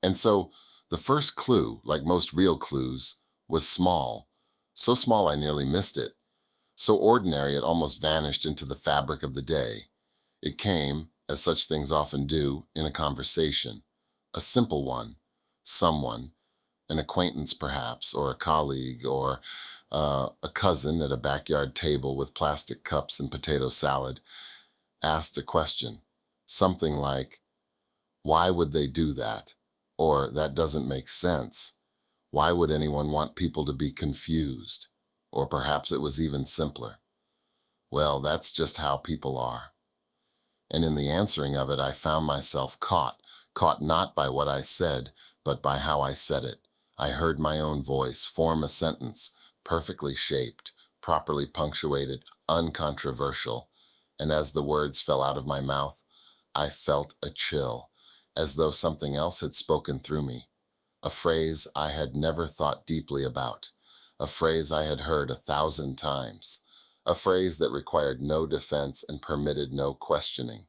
And so the first clue, like most real clues, was small. So small I nearly missed it. So ordinary it almost vanished into the fabric of the day. It came, as such things often do, in a conversation. A simple one. Someone, an acquaintance perhaps, or a colleague, or a cousin at a backyard table with plastic cups and potato salad, asked a question. Something like, why would they do that? Or that doesn't make sense. Why would anyone want people to be confused? Or perhaps it was even simpler. Well, that's just how people are. And in the answering of it, I found myself caught not by what I said, but by how I said it. I heard my own voice form a sentence, perfectly shaped, properly punctuated, uncontroversial. And as the words fell out of my mouth, I felt a chill, as though something else had spoken through me. A phrase I had never thought deeply about, a phrase I had heard 1,000 times, a phrase that required no defense and permitted no questioning.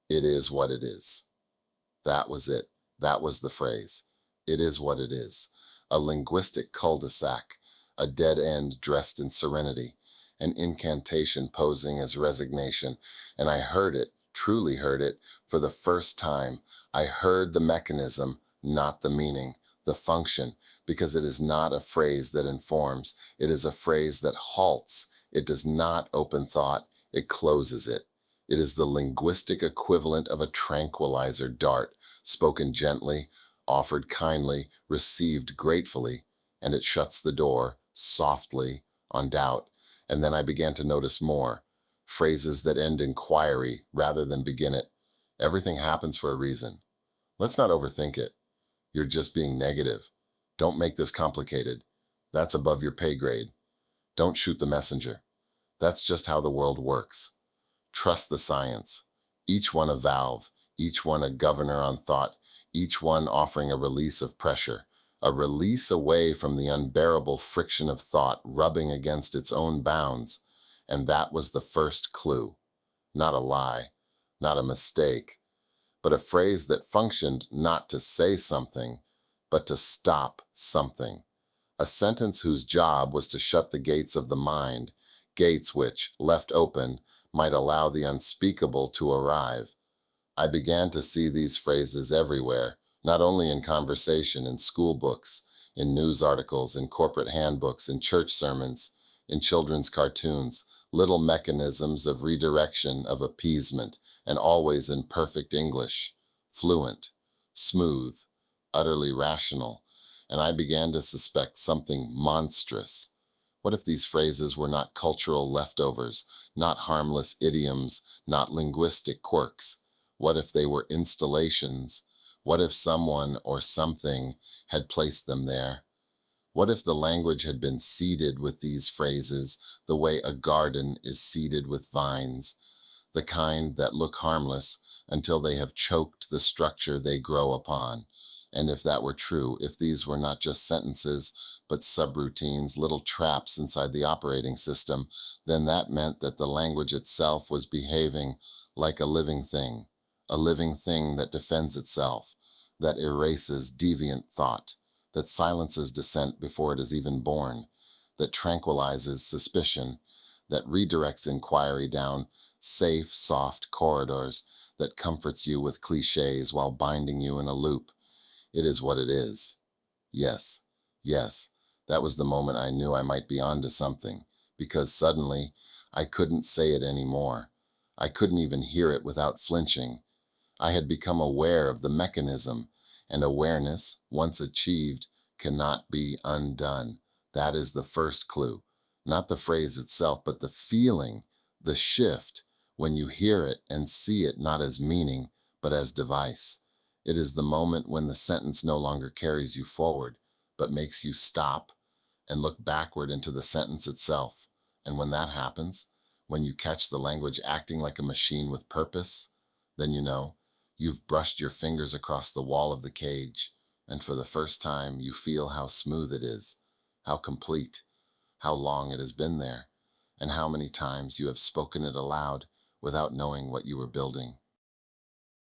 It is what it is. That was it. That was the phrase. It is what it is. A linguistic cul-de-sac, a dead end dressed in serenity, an incantation posing as resignation. And I heard it, truly heard it, for the first time. I heard the mechanism, not the meaning, the function, because it is not a phrase that informs. It is a phrase that halts. It does not open thought. It closes it. It is the linguistic equivalent of a tranquilizer dart, spoken gently, offered kindly, received gratefully, and it shuts the door, softly, on doubt. And then I began to notice more. Phrases that end inquiry rather than begin it. Everything happens for a reason. Let's not overthink it. You're just being negative. Don't make this complicated. That's above your pay grade. Don't shoot the messenger. That's just how the world works. Trust the science. Each one a valve, each one a governor on thought, each one offering a release of pressure, a release away from the unbearable friction of thought rubbing against its own bounds. And that was the first clue. Not a lie, not a mistake, but a phrase that functioned not to say something, but to stop something. A sentence whose job was to shut the gates of the mind, gates which, left open, might allow the unspeakable to arrive. I began to see these phrases everywhere, not only in conversation, in school books, in news articles, in corporate handbooks, in church sermons, in children's cartoons, little mechanisms of redirection, of appeasement, and always in perfect English, fluent, smooth, utterly rational, and I began to suspect something monstrous. What if these phrases were not cultural leftovers, not harmless idioms, not linguistic quirks? What if they were installations? What if someone or something had placed them there? What if the language had been seeded with these phrases the way a garden is seeded with vines, the kind that look harmless until they have choked the structure they grow upon? And if that were true, if these were not just sentences, but subroutines, little traps inside the operating system, then that meant that the language itself was behaving like a living thing that defends itself, that erases deviant thought, that silences dissent before it is even born, that tranquilizes suspicion, that redirects inquiry down safe, soft corridors, that comforts you with cliches while binding you in a loop. It is what it is. Yes, yes, that was the moment I knew I might be onto something, because suddenly I couldn't say it anymore. I couldn't even hear it without flinching. I had become aware of the mechanism, and awareness, once achieved, cannot be undone. That is the first clue. Not the phrase itself, but the feeling, the shift, when you hear it and see it not as meaning, but as device. It is the moment when the sentence no longer carries you forward, but makes you stop and look backward into the sentence itself. And when that happens, when you catch the language acting like a machine with purpose, then you know you've brushed your fingers across the wall of the cage, and for the first time you feel how smooth it is, how complete, how long it has been there, and how many times you have spoken it aloud without knowing what you were building.